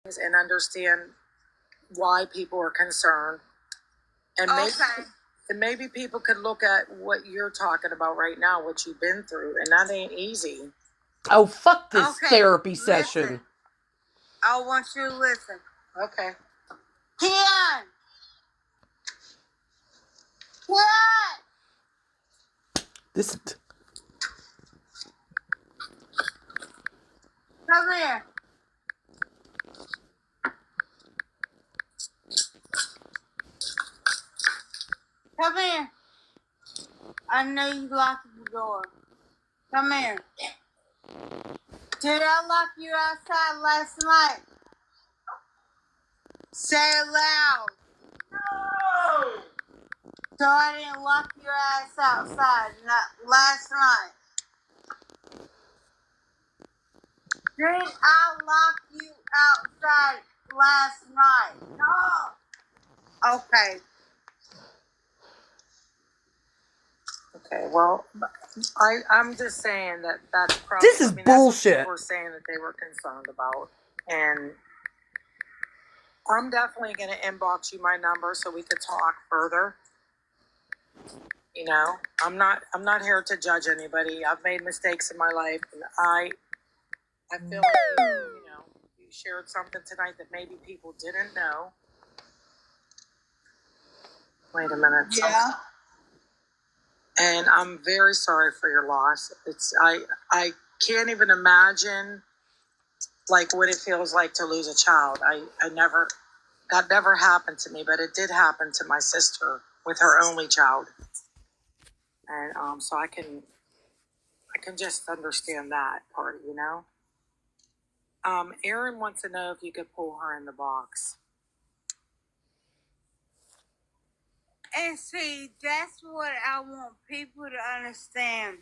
and understand why people are concerned. And maybe people could look at what you're talking about right now, what you've been through, and that ain't easy. Oh, fuck this therapy session. Listen. I want you to listen. Okay. Kian! This. Come here. Come here. I know you locked the door. Come here. Did I lock you outside last night? Say it loud. No! So I didn't lock your ass outside last night. Did I lock you outside last night? No. Okay. Okay, well, I'm just saying that's probably... This is bullshit. That's what people were saying that they were concerned about. And I'm definitely going to inbox you my number so we could talk further. You know, I'm not here to judge anybody. I've made mistakes in my life, and I feel like you shared something tonight that maybe people didn't know. Wait a minute. Yeah. And I'm very sorry for your loss. I can't even imagine like what it feels like to lose a child. That never happened to me, but it did happen to my sister with her only child. And so I can just understand that part, you know. Erin wants to know if you could pull her in the box. And see, that's what I want people to understand.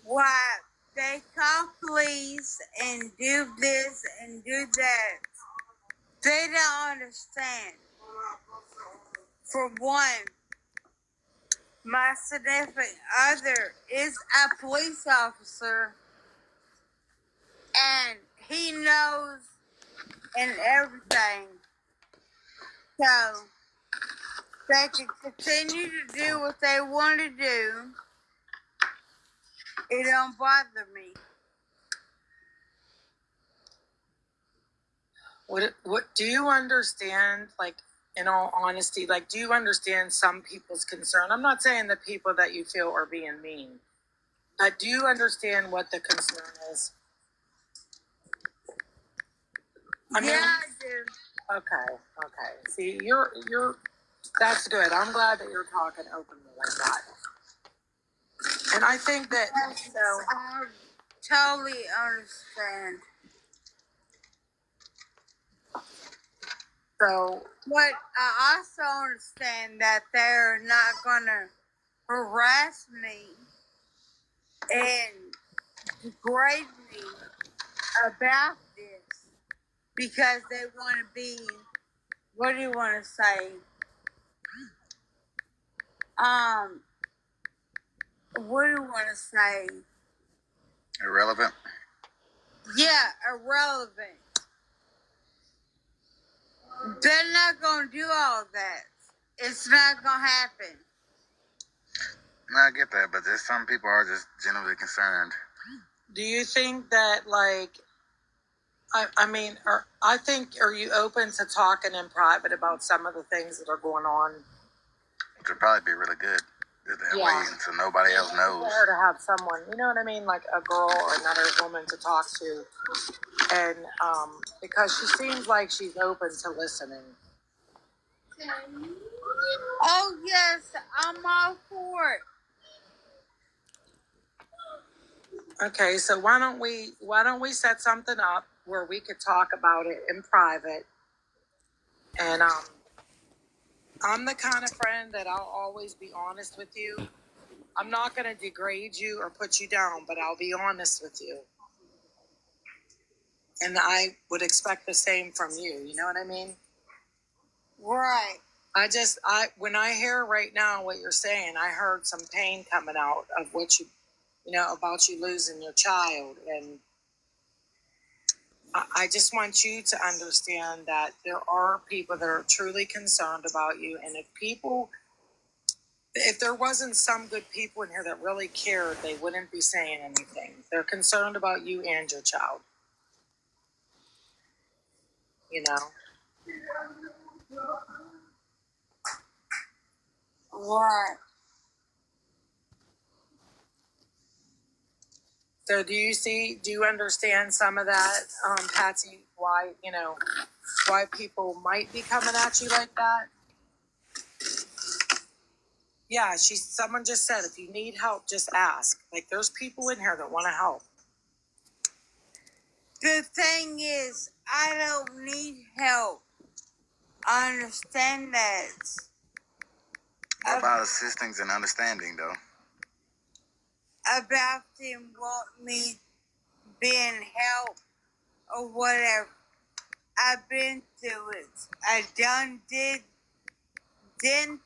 Why they call police and do this and do that. They don't understand. For one, my significant other is a police officer, and he knows and everything. So they can continue to do what they want to do. It don't bother me. What do you understand? Like, in all honesty, like, do you understand some people's concern? I'm not saying the people that you feel are being mean. Do you understand what the concern is? I do. Okay. See, you're. That's good. I'm glad that you're talking openly like that. And I think that I totally understand. So, but I also understand that they're not gonna harass me and degrade me about this because they want to be. What do you want to say? What do you want to say? Irrelevant? Yeah, irrelevant. They're not going to do all that. It's not going to happen. No, I get that, but there's some people are just genuinely concerned. Do you think that, like, are you open to talking in private about some of the things that are going on? Which would probably be really good. That way, so nobody else knows. For her to have someone, you know what I mean, like a girl or another woman to talk to, and because she seems like she's open to listening. Oh yes, I'm all for it. Okay, so why don't we set something up where we could talk about it in private, and I'm the kind of friend that I'll always be honest with you. I'm not going to degrade you or put you down, but I'll be honest with you. And I would expect the same from you. You know what I mean? Right. When I hear right now what you're saying, I heard some pain coming out of what about you losing your child. And I just want you to understand that there are people that are truly concerned about you. And if there wasn't some good people in here that really cared, they wouldn't be saying anything. They're concerned about you and your child. You know? Right. So do you understand some of that, Patsy, why people might be coming at you like that? Yeah, someone just said, if you need help, just ask. Like, there's people in here that want to help. The thing is, I don't need help. I understand that. What about assistance and understanding, though? About them want me being help or whatever. I've been through it. I did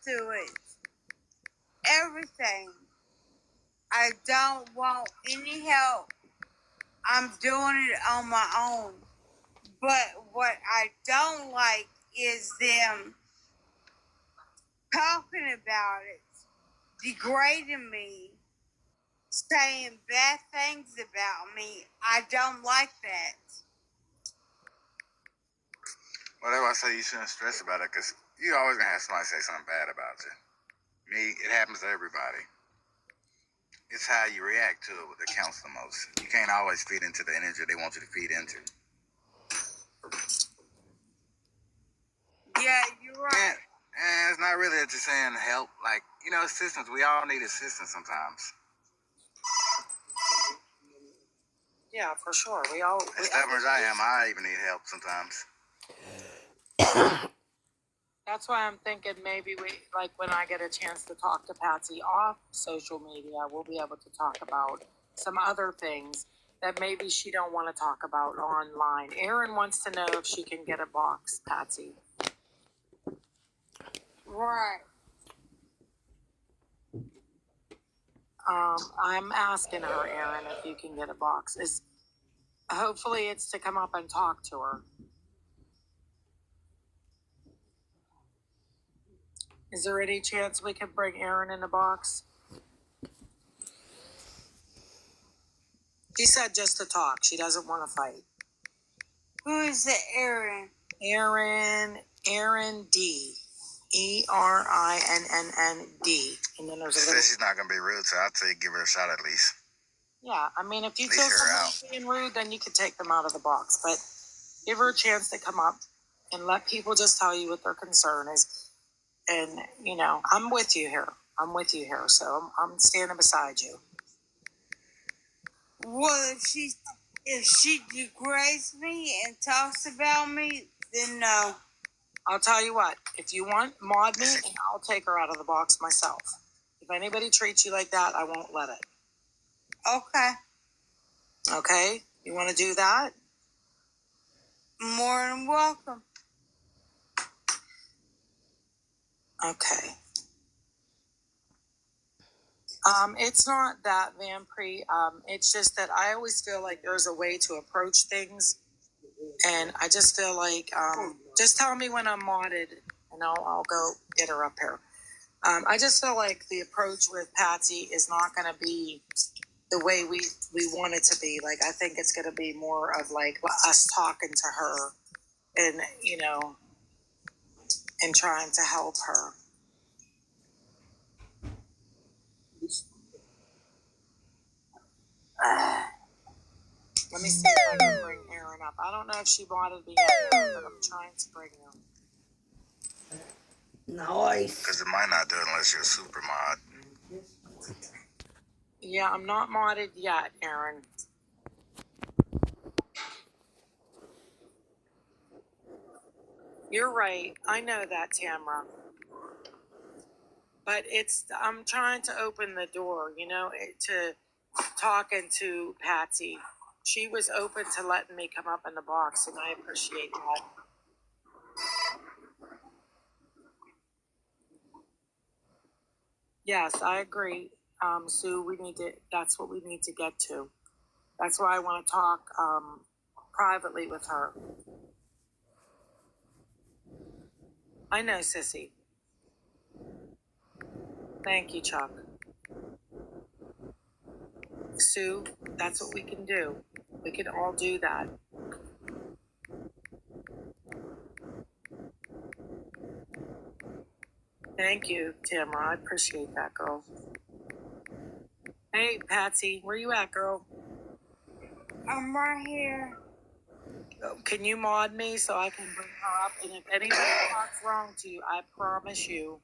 through it. Everything. I don't want any help. I'm doing it on my own. But what I don't like is them talking about it, degrading me, saying bad things about me. I don't like that. Well, that's why I say you shouldn't stress about it, because you always going to have somebody say something bad about you. It happens to everybody. It's how you react to it that counts the most. You can't always feed into the energy they want you to feed into. Yeah, you're right. And it's not really just saying help. Like, assistance. We all need assistance sometimes. Yeah, for sure. We all. As stubborn as I am, I even need help sometimes. That's why I'm thinking maybe when I get a chance to talk to Patsy off social media, we'll be able to talk about some other things that maybe she don't want to talk about online. Erin wants to know if she can get a box, Patsy. Right. I'm asking her, Erin, if you can get a box. Hopefully it's to come up and talk to her. Is there any chance we can bring Erin in a box? She said just to talk. She doesn't want to fight. Who is the Aaron? Erin D. ERINNND. And then there's She says she's not going to be rude, so I'd say give her a shot at least. Yeah, I mean, if you At least feel hear her out. someone's being rude, then you can take them out of the box. But give her a chance to come up and let people just tell you what their concern is. And, I'm with you here. So I'm standing beside you. Well, if she degrades me and talks about me, then no. I'll tell you what. If you want, mod me, and I'll take her out of the box myself. If anybody treats you like that, I won't let it. Okay. Okay? You want to do that? More than welcome. Okay. It's not that, Vampre. It's just that I always feel like there's a way to approach things, and I just feel like just tell me when I'm modded, and I'll go get her up here. I just feel like the approach with Patsy is not going to be the way we want it to be. Like, I think it's going to be more of like us talking to her, and and trying to help her. Let me see if I can bring Erin up. I don't know if she wanted me yet, but I'm trying to bring her. Nice. Because it might not do it unless you're a super mod. Yeah, I'm not modded yet, Erin. You're right. I know that, Tamra. But I'm trying to open the door, to talking to Patsy. She was open to letting me come up in the box, and I appreciate that. Yes, I agree. Sue, that's what we need to get to. That's why I want to talk privately with her. I know, sissy. Thank you, Chuck. Sue, that's what we can do. We can all do that. Thank you, Tamara. I appreciate that, girl. Hey, Patsy, where you at, girl? I'm right here. Can you mod me so I can bring her up? And if anybody talks wrong to you, I promise you,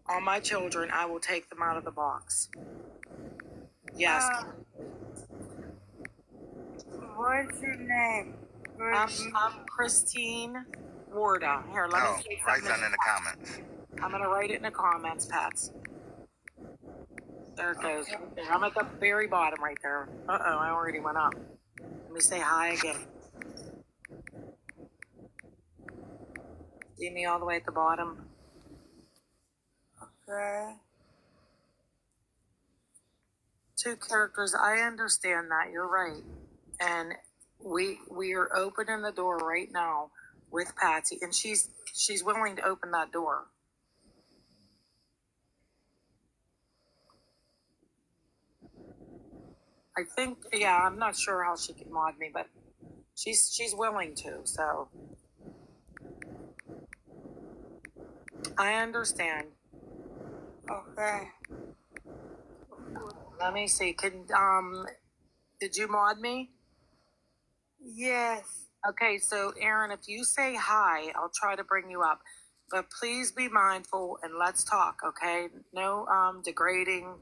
all my children, I will take them out of the box. Yes. What's your name? I'm Christine Warda. Here, let me say write something. something in the comments. I'm going to write it in the comments, Pats. There it goes. I'm at the very bottom right there. Uh-oh, I already went up. Let me say hi again. See me all the way at the bottom? Okay. 2 characters. I understand that. You're right. And we are opening the door right now with Patsy, and she's willing to open that door. I think, yeah, I'm not sure how she can mod me, but she's willing to, so I understand. Okay. Let me see. Did you mod me? Yes. Okay, so Aaron, if you say hi, I'll try to bring you up. But please be mindful and let's talk, okay? No degrading.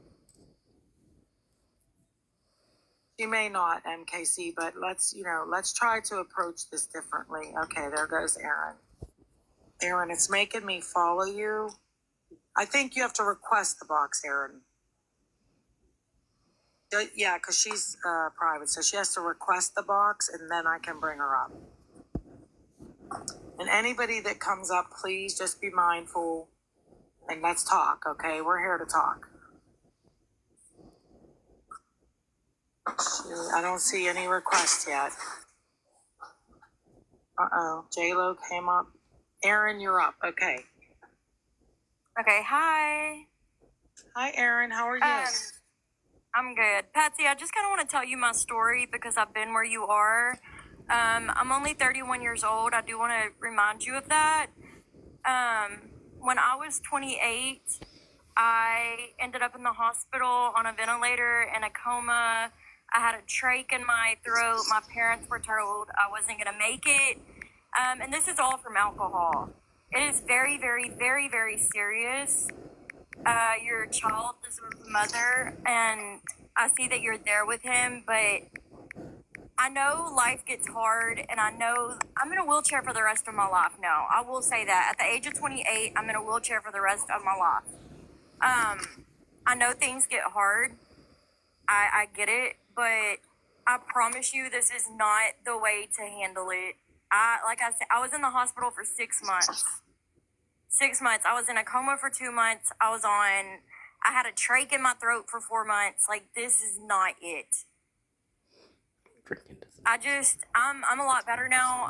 She may not, MKC, but let's try to approach this differently. Okay, there goes Aaron. Aaron, it's making me follow you. I think you have to request the box, Aaron. Yeah, because she's private, so she has to request the box, and then I can bring her up. And anybody that comes up, please just be mindful, and let's talk, okay? We're here to talk. I don't see any requests yet. Uh-oh, J-Lo came up. Aaron, you're up, okay. Okay, hi. Hi, Aaron, how are you? I'm good. Patsy, I just kind of want to tell you my story because I've been where you are. I'm only 31 years old. I do want to remind you of that. When I was 28, I ended up in the hospital on a ventilator in a coma. I had a trach in my throat. My parents were told I wasn't going to make it. And this is all from alcohol. It is very, very, very, very serious. Your child deserves a mother, and I see that you're there with him, but I know life gets hard, and I know I'm in a wheelchair for the rest of my life now. I will say that. At the age of 28, I'm in a wheelchair for the rest of my life. I know things get hard. I get it, but I promise you this is not the way to handle it. Like I said, I was in the hospital for 6 months. 6 months. I was in a coma for 2 months. I had a trach in my throat for 4 months. Like, this is not it. I'm a lot better now.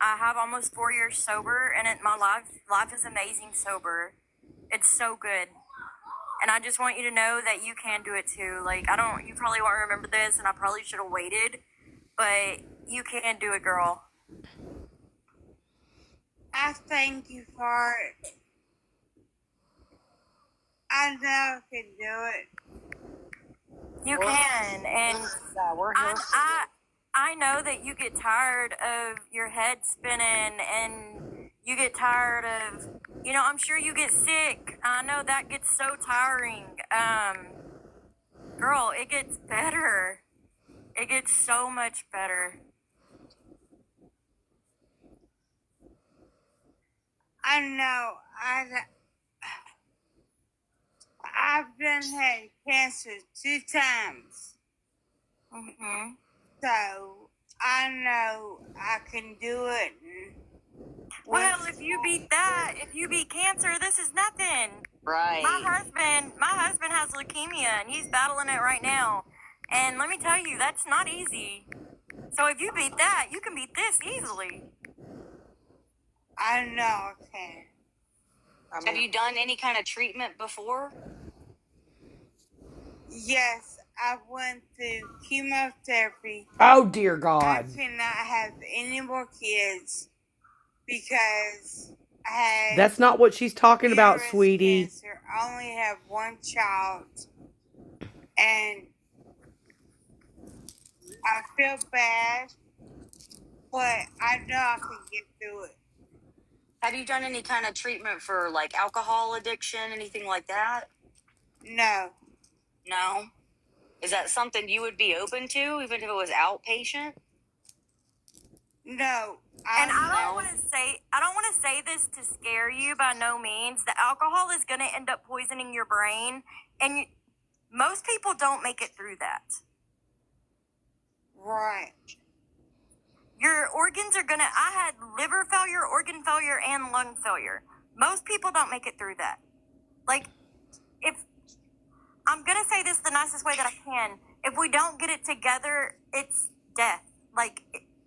I have almost 4 years sober, and my life is amazing sober. It's so good. And I just want you to know that you can do it too. Like, you probably won't remember this, and I probably should have waited, but you can do it, girl. I thank you for it. I know I can do it. You can, and we're here. I know that you get tired of your head spinning, and you get tired of, I'm sure you get sick. I know that gets so tiring. Girl, it gets better. It gets so much better. I know. I've been had cancer 2 times. Mm-hmm. So I know I can do it. Well, if you beat cancer, this is nothing. Right. My husband has leukemia, and he's battling it right now. And let me tell you, that's not easy. So if you beat that, you can beat this easily. I know I can. Have you done any kind of treatment before? Yes, I went through chemotherapy. Oh, dear I God. cannot have any more kids because I had That's not what she's talking about, uterus sweetie. cancer. I only have one child, and I feel bad, but I know I can get through it. Have you done any kind of treatment for like alcohol addiction, anything like that? No, No. Is that something you would be open to, even if it was outpatient? no. And I don't No. want to say this to scare you by no means. The alcohol is going to end up poisoning your brain, and most people don't make it through that. Right. Your organs are gonna. I had liver failure, organ failure, and lung failure. Most people don't make it through that. Like, if I'm gonna say this the nicest way that I can, if we don't get it together, it's death. Like,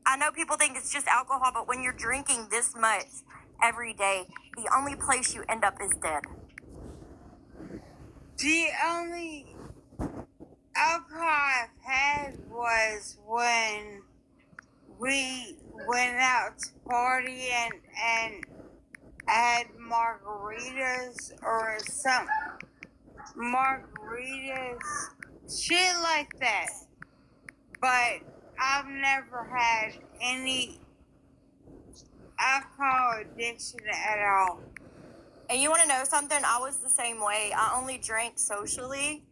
I know people think it's just alcohol, but when you're drinking this much every day, the only place you end up is dead. The only alcohol I've had was when we went out to party and had margaritas or some margaritas, shit like that. But I've never had any alcohol addiction at all. And you want to know something? I was the same way. I only drank socially.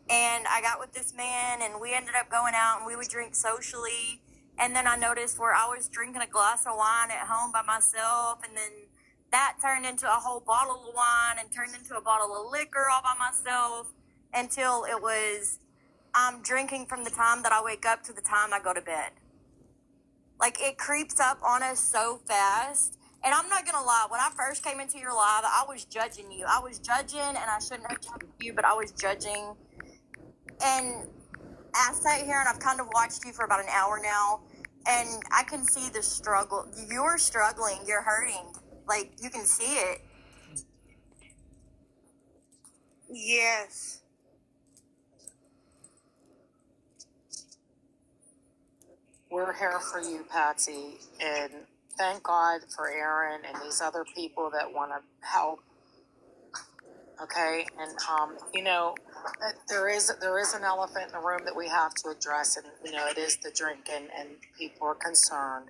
And I got with this man, and we ended up going out, and we would drink socially. And then I noticed where I was drinking a glass of wine at home by myself, and then that turned into a whole bottle of wine and turned into a bottle of liquor all by myself until it was I'm drinking from the time that I wake up to the time I go to bed. Like, it creeps up on us so fast. And I'm not going to lie, when I first came into your live, I was judging you. I was judging, and I shouldn't have judged you, but I was judging. And I sat here and I've kind of watched you for about an hour now, and I can see the struggle. You're struggling. You're hurting. Like, you can see it. Yes. We're here for you, Patsy, and thank God for Aaron and these other people that want to help. Okay, and there is an elephant in the room that we have to address, and it is the drinking, and people are concerned.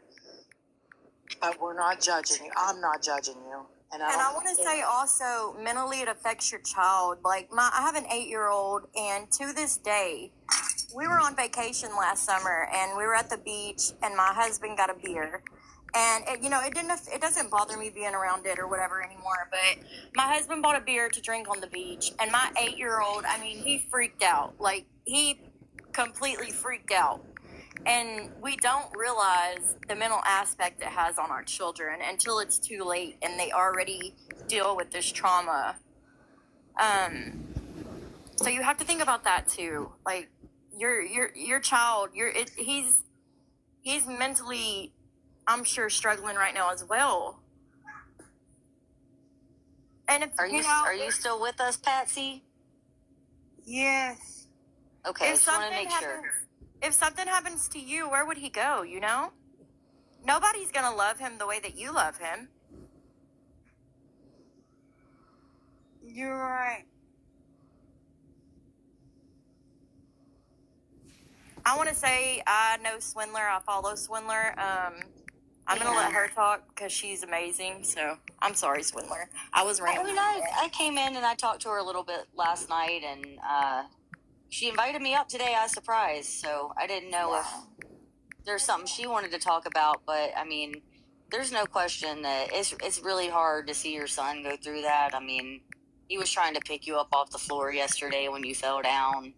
But we're not judging you. I'm not judging you. And I want to say also, mentally, it affects your child. Like, I have an 8-year-old, and to this day, we were on vacation last summer, and we were at the beach, and my husband got a beer. And it doesn't bother me being around it or whatever anymore. But my husband bought a beer to drink on the beach, and my 8-year-old, I mean, he freaked out. Like, he completely freaked out. And we don't realize the mental aspect it has on our children until it's too late and they already deal with this trauma. So you have to think about that too. Like, your child, he's mentally, I'm sure, struggling right now as well. And if Are you still with us, Patsy? Yes. Okay, just want to make sure. If something happens to you, where would he go, Nobody's going to love him the way that you love him. You're right. I want to say I know Swindler. I follow Swindler. I'm going to let her talk because she's amazing. So I'm sorry, Swindler. I was rambling. I came in and I talked to her a little bit last night, and she invited me up today. I was surprised, so I didn't know if there's something she wanted to talk about. But I mean, there's no question that it's really hard to see your son go through that. I mean, he was trying to pick you up off the floor yesterday when you fell down,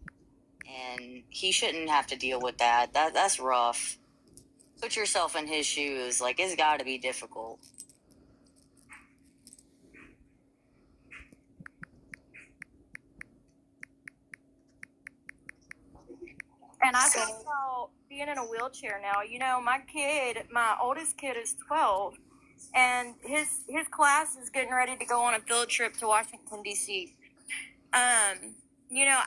and he shouldn't have to deal with that. That's rough. Put yourself in his shoes. Like, it's got to be difficult. And I think being in a wheelchair now. You know, my oldest kid is 12, and his class is getting ready to go on a field trip to Washington, D.C. You know,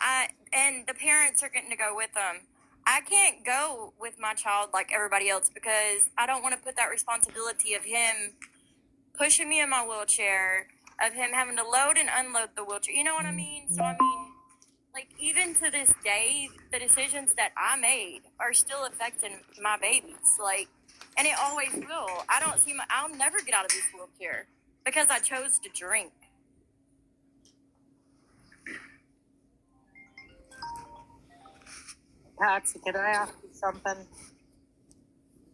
and the parents are getting to go with them. I can't go with my child like everybody else because I don't want to put that responsibility of him pushing me in my wheelchair, of him having to load and unload the wheelchair. You know what I mean? So, I mean, like, even to this day, the decisions that I made are still affecting my babies. Like, and it always will. I'll never get out of this wheelchair because I chose to drink. Patsy, could I ask you something?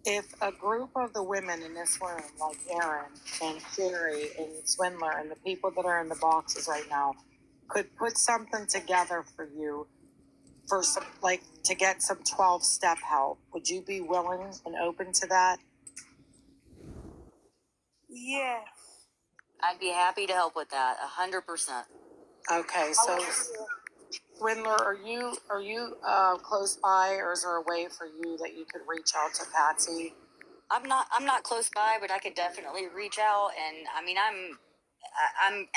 If a group of the women in this room, like Erin and Sherry and Swindler and the people that are in the boxes right now, could put something together for you for some, like, to get some 12-step help, would you be willing and open to that? Yes. I'd be happy to help with that, 100%. Okay, so Swindler, are you close by, or is there a way for you that you could reach out to Patsy? I'm not close by, but I could definitely reach out. And I mean, I'm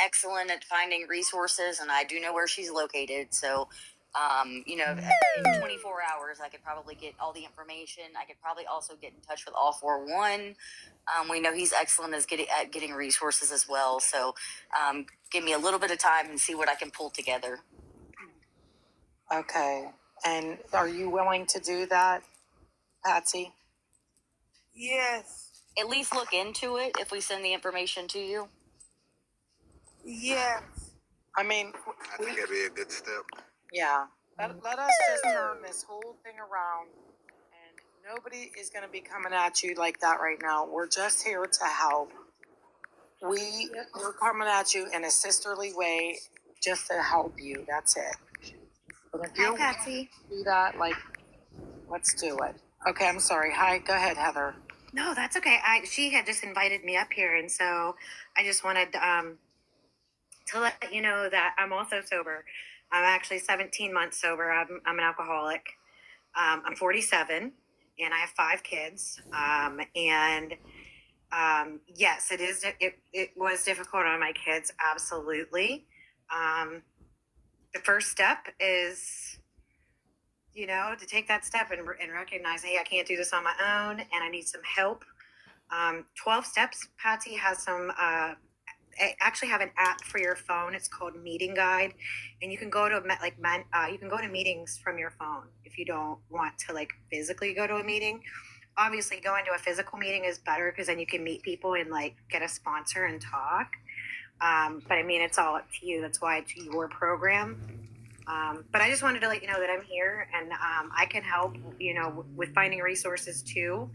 excellent at finding resources, and I do know where she's located. So, you know, in 24 hours, I could probably get all the information. I could probably also get in touch with All 41. We know he's excellent at getting resources as well. So, give me a little bit of time and see what I can pull together. Okay, and are you willing to do that, Patsy? Yes. At least look into it if we send the information to you. Yes. I mean, I think it'd be a good step. yeah. Let us just turn this whole thing around, and nobody is going to be coming at you like that right now. We're just here to help. We're coming at you in a sisterly way, just to help you. That's it. But if you're Patsy. do that, like, let's do it. Okay, I'm sorry. Hi, go ahead, Heather. No, that's okay. She had just invited me up here, and so I just wanted to let you know that I'm also sober. I'm actually 17 months sober. I'm an alcoholic. I'm 47, and I have 5 kids. Yes, it is. It was difficult on my kids. Absolutely. The first step is, you know, to take that step and recognize, hey, I can't do this on my own, and I need some help. 12 steps. Patsy has some. I actually have an app for your phone. It's called Meeting Guide, and you can go to you can go to meetings from your phone if you don't want to like physically go to a meeting. Obviously, going to a physical meeting is better because then you can meet people and like get a sponsor and talk. But I mean, it's all up to you. That's why it's your program. But I just wanted to let you know that I'm here and I can help, you know, with finding resources too.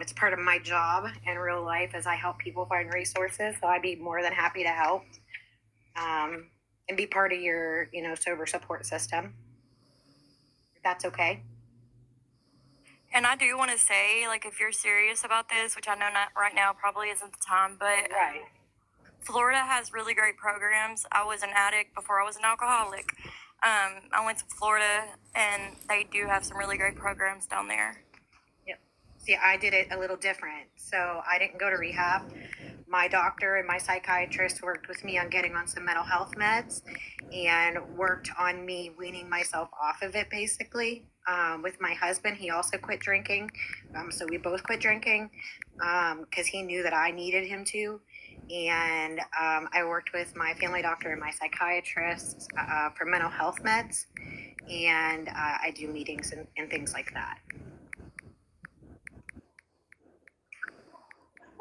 It's part of my job in real life as I help people find resources. So I'd be more than happy to help and be part of your, you know, sober support system. If that's okay. And I do want to say, like, if you're serious about this, which I know not right now probably isn't the time, but Right. Florida has really great programs. I was an addict before I was an alcoholic. I went to Florida, and they do have some really great programs down there. Yep. See, I did it a little different. So I didn't go to rehab. My doctor and my psychiatrist worked with me on getting on some mental health meds and worked on me weaning myself off of it, basically. With my husband, he also quit drinking. So we both quit drinking because he knew that I needed him to. And I worked with my family doctor and my psychiatrist for mental health meds. And I do meetings and things like that.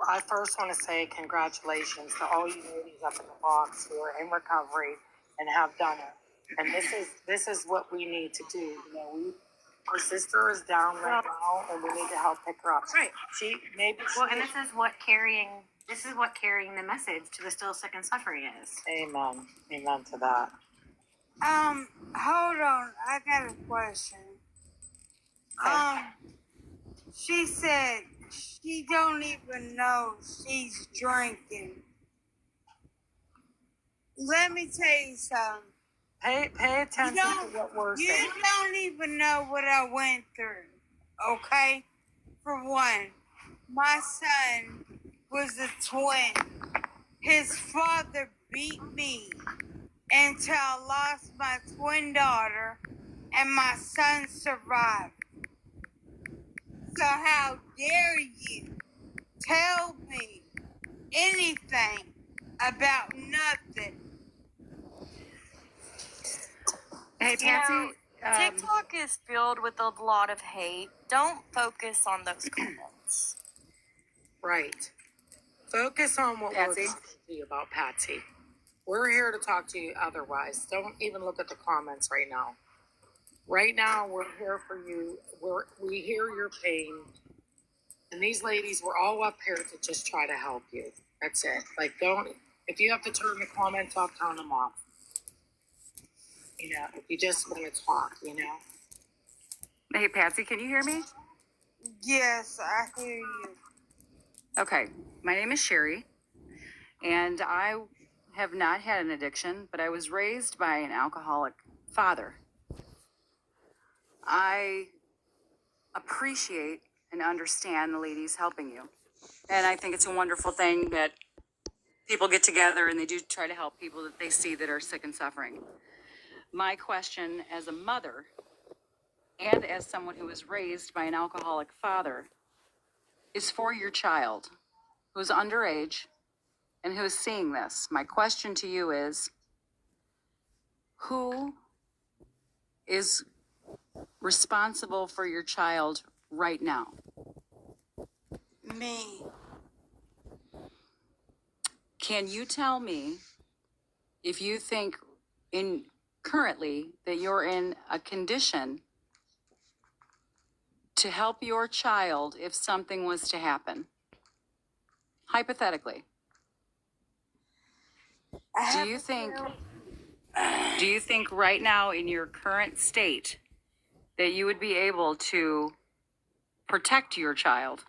I first want to say congratulations to all you ladies up in the box who are in recovery and have done it. And this is what we need to do. You know, our sister is down right now, and we need to help pick her up. Right. And this is what carrying the message to the still sick and suffering is. Amen. Amen to that. Hold on. I got a question. She said she don't even know she's drinking. Let me tell you something. Pay attention to what we're saying. You don't even know what I went through. Okay? For one, my son was a twin. His father beat me until I lost my twin daughter, and my son survived. So how dare you tell me anything about nothing? Hey, You know, Patsy. TikTok is filled with a lot of hate. Don't focus on those comments. Right. Focus on what Patsy? we're talking to you about, Patsy. We're here to talk to you otherwise. Don't even look at the comments right now. Right now, we're here for you. We hear your pain. And these ladies, we're all up here to just try to help you. That's it. Like, if you have to turn the comments off, turn them off. You know, if you just want to talk, you know. Hey, Patsy, can you hear me? Yes, I hear you. Okay. My name is Sherry, and I have not had an addiction, but I was raised by an alcoholic father. I appreciate and understand the ladies helping you. And I think it's a wonderful thing that people get together and they do try to help people that they see that are sick and suffering. My question as a mother and as someone who was raised by an alcoholic father is for your child who's underage and who is seeing this. My question to you is, who is responsible for your child right now? Me. Can you tell me if you think currently that you're in a condition to help your child if something was to happen? Hypothetically. Do you think right now in your current state that you would be able to protect your child?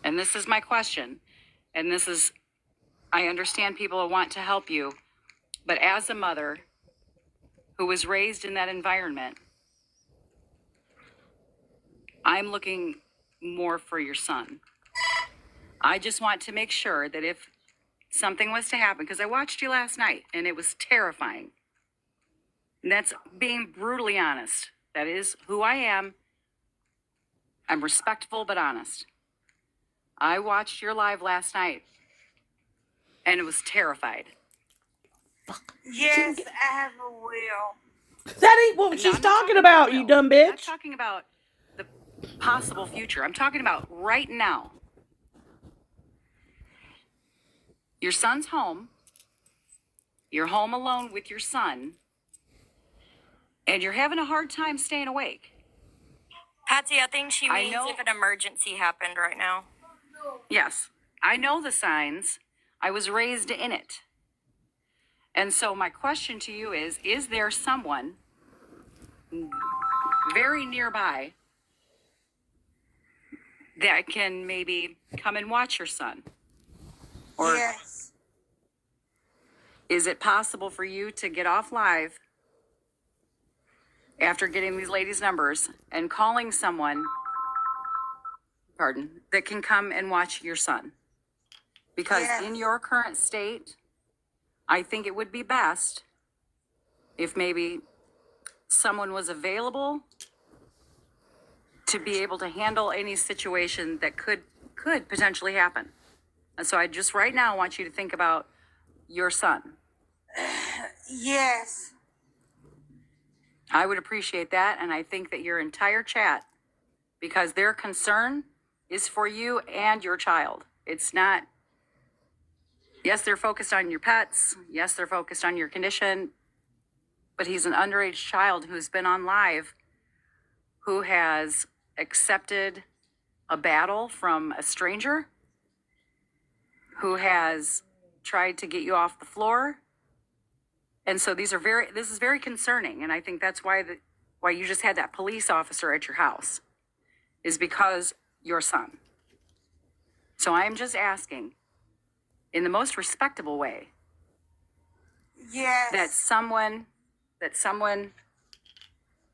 And this is my question. And I understand people want to help you, but as a mother who was raised in that environment, I'm looking more for your son. I just want to make sure that if something was to happen, because I watched you last night and it was terrifying. And that's being brutally honest. That is who I am. I'm respectful but honest. I watched your live last night and it was terrified. Yes, I have a will. That ain't what she's talking about, you dumb bitch. I'm not talking about the possible future. I'm talking about right now. Your son's home. You're home alone with your son. And you're having a hard time staying awake. Patsy, I think she means if an emergency happened right now. Yes, I know the signs. I was raised in it. And so my question to you is there someone very nearby that can maybe come and watch your son? Or Yes. is it possible for you to get off live after getting these ladies' numbers and calling someone, that can come and watch your son? Because in your current state, I think it would be best if maybe someone was available to be able to handle any situation that could potentially happen. And so I just right now want you to think about your son. Yes. I would appreciate that, and I think that your entire chat, because their concern is for you and your child. It's not, yes, they're focused on your pets, yes, they're focused on your condition, but he's an underage child who's been on live, who has accepted a battle from a stranger, who has tried to get you off the floor. And so this is very concerning. And I think that's why you just had that police officer at your house, is because your son. So I am just asking, in the most respectable way, Yes. that someone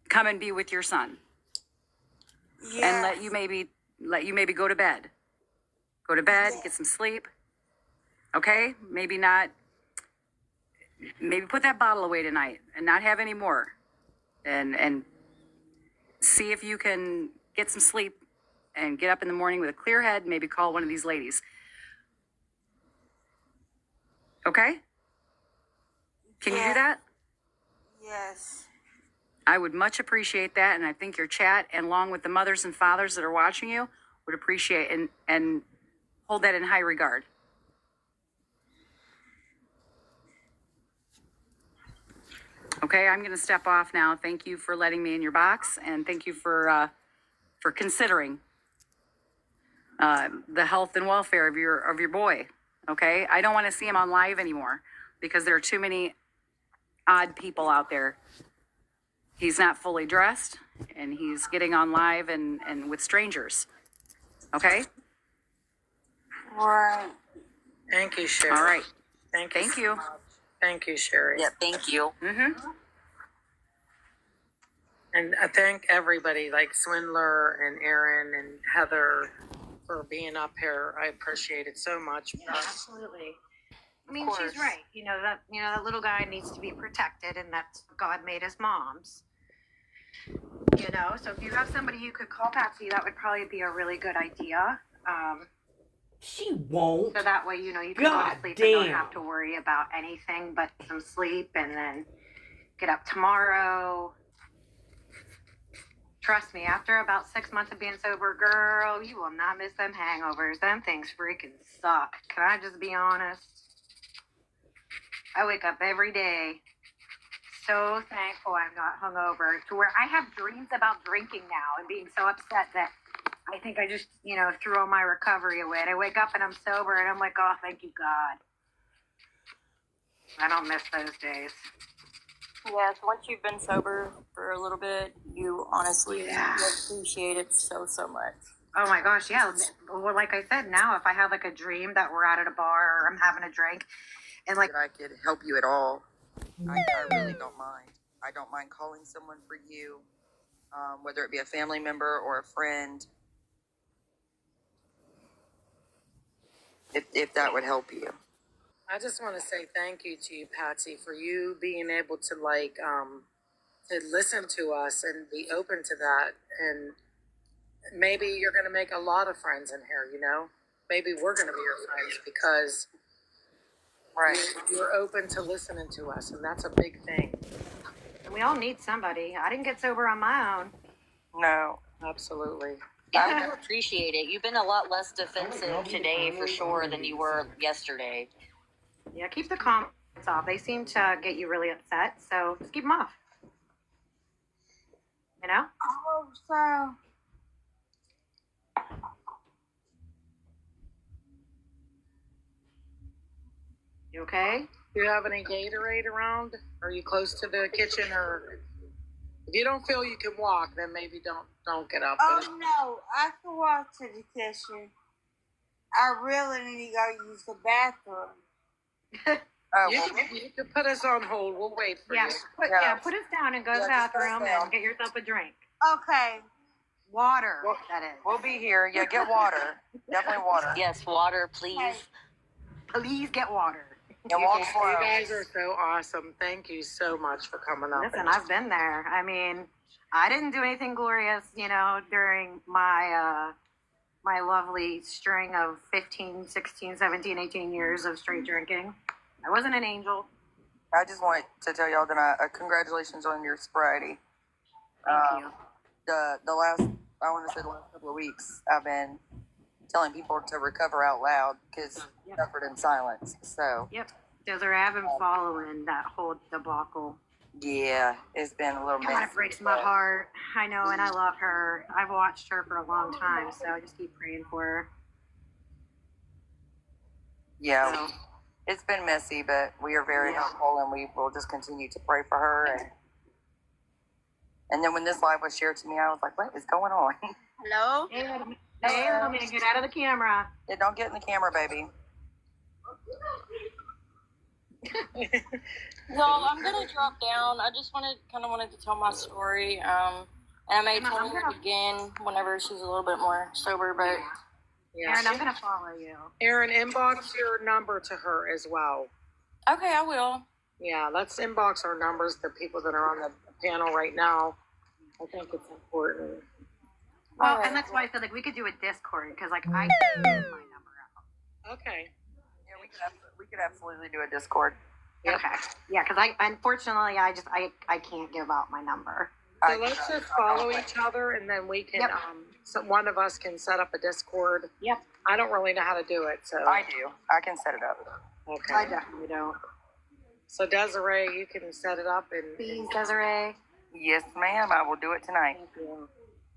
come and be with your son and let you maybe go to bed. Go to bed, get some sleep. Okay? Maybe put that bottle away tonight and not have any more. And see if you can get some sleep and get up in the morning with a clear head, maybe call one of these ladies. Okay? Can you do that? Yes. I would much appreciate that, and I think your chat, and along with the mothers and fathers that are watching you, would appreciate and hold that in high regard. Okay, I'm going to step off now. Thank you for letting me in your box, and thank you for considering the health and welfare of your boy. Okay, I don't want to see him on live anymore because there are too many odd people out there. He's not fully dressed, and he's getting on live and with strangers. Okay. All right. Thank you, Sherry. All right. Thank you. so much. Thank you, Sherry. Yeah, thank you. Mm-hmm. And I thank everybody like Swindler and Aaron and Heather for being up here. I appreciate it so much. Yeah, absolutely. I mean, she's right. That little guy needs to be protected, and that's what God made as moms. So if you have somebody you could call Patsy, that would probably be a really good idea. She won't. So that way, you can go God to sleep damn. and don't have to worry about anything but some sleep, and then get up tomorrow. Trust me, after about 6 months of being sober, girl, you will not miss them hangovers. Them things freaking suck. Can I just be honest? I wake up every day so thankful I'm not hungover, to where I have dreams about drinking now and being so upset that I think I just, threw all my recovery away. And I wake up and I'm sober and I'm like, oh, thank you, God. I don't miss those days. Yes, once you've been sober for a little bit, you honestly appreciate it so much. Oh my gosh, yeah. Well, like I said, now if I have like a dream that we're out at a bar or I'm having a drink and like that I could help you at all, I really don't mind. I don't mind calling someone for you, whether it be a family member or a friend, if that would help you. I just want to say thank you to you, Patsy, for you being able to to listen to us and be open to that. And maybe you're going to make a lot of friends in here, Maybe we're going to be your friends because you're open to listening to us, and that's a big thing. And we all need somebody. I didn't get sober on my own. No, absolutely. I appreciate it. You've been a lot less defensive today for sure than you were yesterday. Yeah, keep the comments off. They seem to get you really upset, so just keep them off. I hope so. You okay? Do you have any Gatorade around? Are you close to the kitchen, or if you don't feel you can walk, then maybe don't get up. Oh no, I can walk to the kitchen. I really need to go use the bathroom. You can put us on hold. We'll wait for you. Put us down and go to the bathroom and get yourself a drink. Okay. Water, that is. We'll be here. Yeah, get water. Definitely water. Yes, water, please. Okay. Please get water. And walk You slow. guys are so awesome. Thank you so much for coming up. Listen, I've been there. I mean, I didn't do anything glorious, during my my lovely string of 15, 16, 17, 18 years of straight drinking. I wasn't an angel. I just want to tell y'all that congratulations on your sobriety. Thank you. The last couple of weeks, I've been telling people to recover out loud because suffered in silence. So Yep. Desiree, I've been following that whole debacle. yeah, it's been a little God, it breaks my heart. I know, and I love her. I've watched her for a long time, so I just keep praying for her. Yeah, So, it's been messy, but we are very hopeful, and we will just continue to pray for her. And then when this live was shared to me, I was like, what is going on? Hello? hey, little man, get out of the camera. Yeah, don't get in the camera, baby. Well, I'm gonna drop down. I just wanted to tell my story. And I may tell her again whenever she's a little bit more sober. But Yeah. Aaron, I'm gonna follow you. Aaron, inbox your number to her as well. okay, I will. Yeah, let's inbox our numbers, the people that are on the panel right now. I think it's important. Well, Alright. and that's why I said like we could do a Discord because like I can give my number out. Okay. Yeah, we could absolutely do a Discord. Yep. Okay. Yeah, because I unfortunately I can't give out my number. So let's just follow each other, and then we can. Yep. So one of us can set up a Discord. Yep. I don't really know how to do it, so. I do. I can set it up. Okay. I definitely don't. So Desiree, you can set it up and. Please, Desiree. Yes, ma'am. I will do it tonight. Thank you.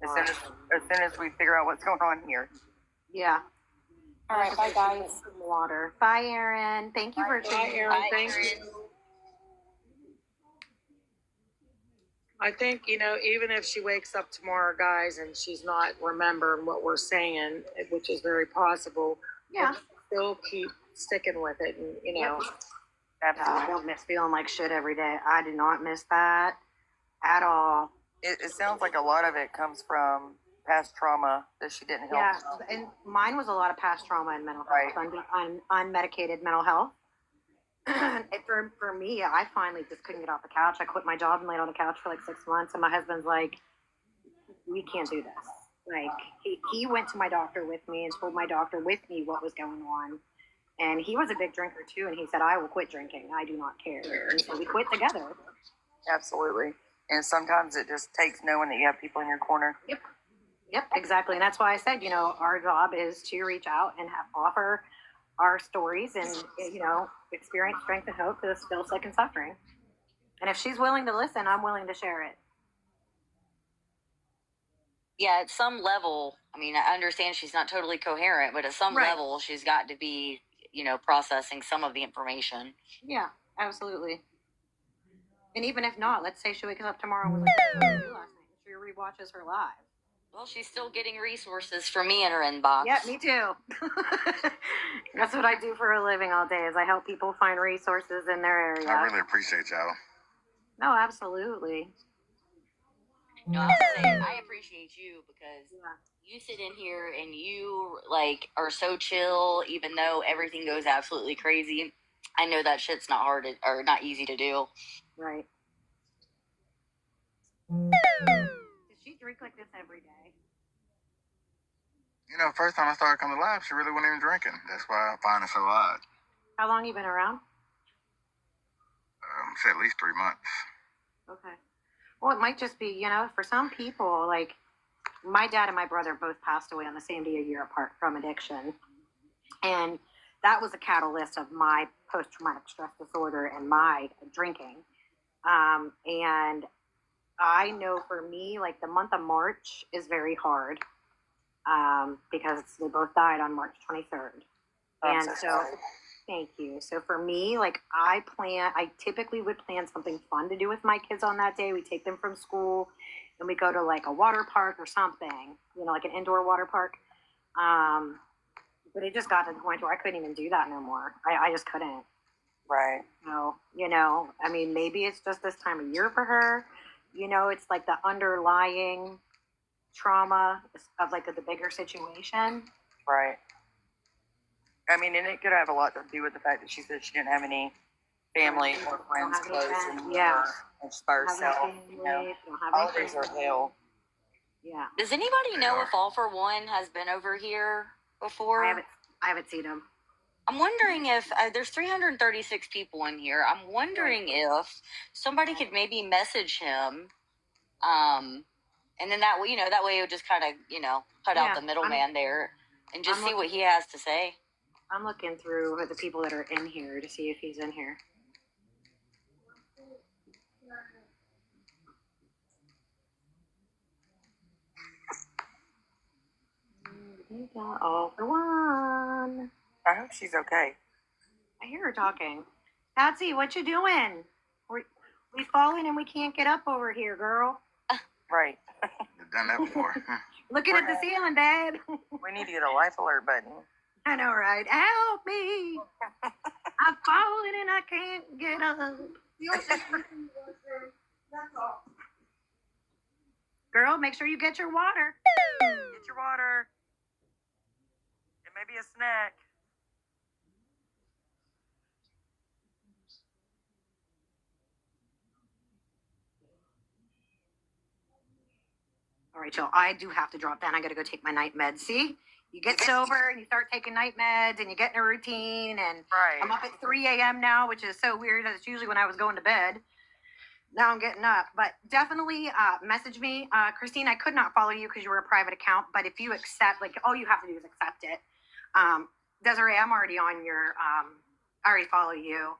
As soon as we figure out what's going on here. Yeah. All right, bye guys. Some water. Bye, Aaron. Thank you for Bye, tuning in. Aaron. Thank you. I think, even if she wakes up tomorrow, guys, and she's not remembering what we're saying, which is very possible, Yeah. we'll still keep sticking with it. And, Yep. I Absolutely. don't miss feeling like shit every day. I do not miss that at all. It sounds like a lot of it comes from past trauma that she didn't help. Yeah, and mine was a lot of past trauma and mental health, unmedicated mental health. And for me, I finally just couldn't get off the couch. I quit my job and laid on the couch for like 6 months, and my husband's like, "We can't do this." Like he went to my doctor with me and told my doctor with me what was going on, and he was a big drinker too. And he said, "I will quit drinking. I do not care." And so we quit together. Absolutely. And sometimes it just takes knowing that you have people in your corner. Yep, exactly. And that's why I said, our job is to reach out and offer our stories and, experience strength and hope to those still sick and suffering. And if she's willing to listen, I'm willing to share it. Yeah, at some level, I mean, I understand she's not totally coherent, but at some Right. level, she's got to be, processing some of the information. Yeah, absolutely. And even if not, let's say she wakes up tomorrow and was like, "What did I do last night?" And she rewatches her live. Well, she's still getting resources from me in her inbox. Yeah, me too. That's what I do for a living all day is I help people find resources in their area. I really appreciate y'all. No, absolutely. No, I'm saying I appreciate you because Yeah. you sit in here and you are so chill, even though everything goes absolutely crazy. I know that shit's not hard or not easy to do. Right. Does she drink like this every day? First time I started coming to live, she really wasn't even drinking. That's why I find it so odd. How long you been around? It's at least 3 months. Okay. Well, it might just be, for some people, like my dad and my brother both passed away on the same day a year apart from addiction. And that was a catalyst of my post-traumatic stress disorder and my drinking. And I know for me, like the month of March is very hard because they both died on March 23rd. I'm And so so, sorry. thank you. So for me, like I typically would plan something fun to do with my kids on that day. We take them from school and we go to like a water park or something, like an indoor water park. But it just got to the point where I couldn't even do that no more. I just couldn't. Right. So, I mean, maybe it's just this time of year for her. It's like the underlying trauma of like the bigger situation. Right. I mean, and it could have a lot to do with the fact that she said she didn't have any family or friends Don't have any close friends, and yeah. and by Don't have herself. any family, don't have any Holidays are friends. hell. Yeah, Does anybody know if All for One has been over here before? I haven't seen them. I'm wondering if there's 336 people in here. I'm wondering if somebody could maybe message him, and then that way, it would just kind of, cut out the middleman there and just see what he has to say. I'm looking through the people that are in here to see if he's in here. All for one. I hope she's okay. I hear her talking. Patsy, what you doing? We falling and we can't get up over here, girl. Right. I've done that before. Looking at the ceiling, Dad. We need to get a life alert button. I know, right? Help me. I've fallen and I can't get up. Girl, make sure you get your water. Get your water. It may be a snack. All right, y'all, I do have to drop down. I got to go take my night meds. See? You get sober and you start taking night meds and you get in a routine. And Right. I'm up at 3 a.m. now, which is so weird. That's usually when I was going to bed. Now I'm getting up. But definitely message me. Christine, I could not follow you because you were a private account. But if you accept, like, all you have to do is accept it. Desiree, I'm already on your, I already follow you.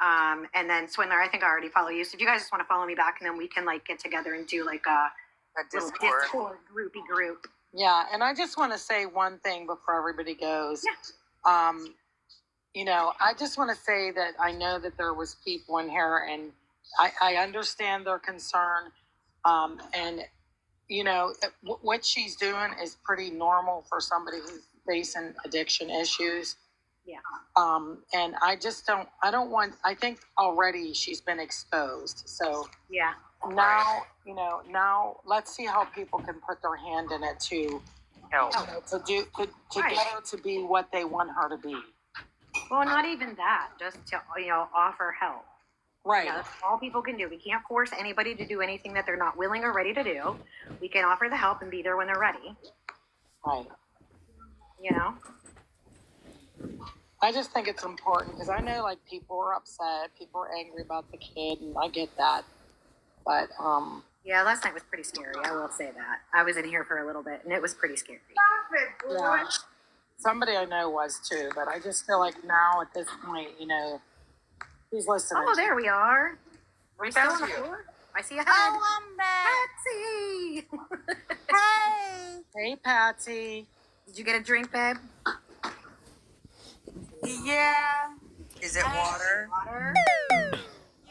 And then Swindler, I think I already follow you. So if you guys just want to follow me back, and then we can, like, get together and do, like, a little Discord groupy group. Yeah, and I just want to say one thing before everybody goes. Yeah. You know, I just want to say that I know that there was people in here, and I understand their concern. And you know, what she's doing is pretty normal for somebody who's facing addiction issues. Yeah. And I don't want. I think already she's been exposed. So Yeah. now, you know, now let's see how people can put their hand in it to Help. to Right. get her to be what they want her to be. Well, not even that. Just to, you know, offer help. Right. You know, that's all people can do. We can't force anybody to do anything that they're not willing or ready to do. We can offer the help and be there when they're ready. Right. You know? I just think it's important because I know, like, people are upset, people are angry about the kid, and I get that. But Yeah, last night was pretty scary. I will say that. I was in here for a little bit, and it was pretty scary. yeah, somebody I know was too. But I just feel like now at this point, you know, who's listening? Oh, there we are. We Still found on the you. floor? I see a head. Oh, I'm back. Patsy! Hey. Hey, Patsy. Did you get a drink, babe? Yeah. Is it water? Water? Yeah,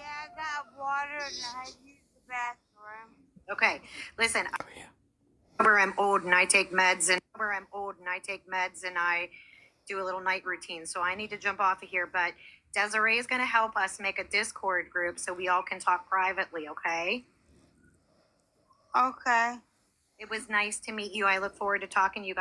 I got water and I used the bathroom. Okay, listen. I'm old and I take meds, and I do a little night routine. So I need to jump off of here. But Desiree is going to help us make a Discord group so we all can talk privately. Okay. Okay. It was nice to meet you. I look forward to talking to you guys.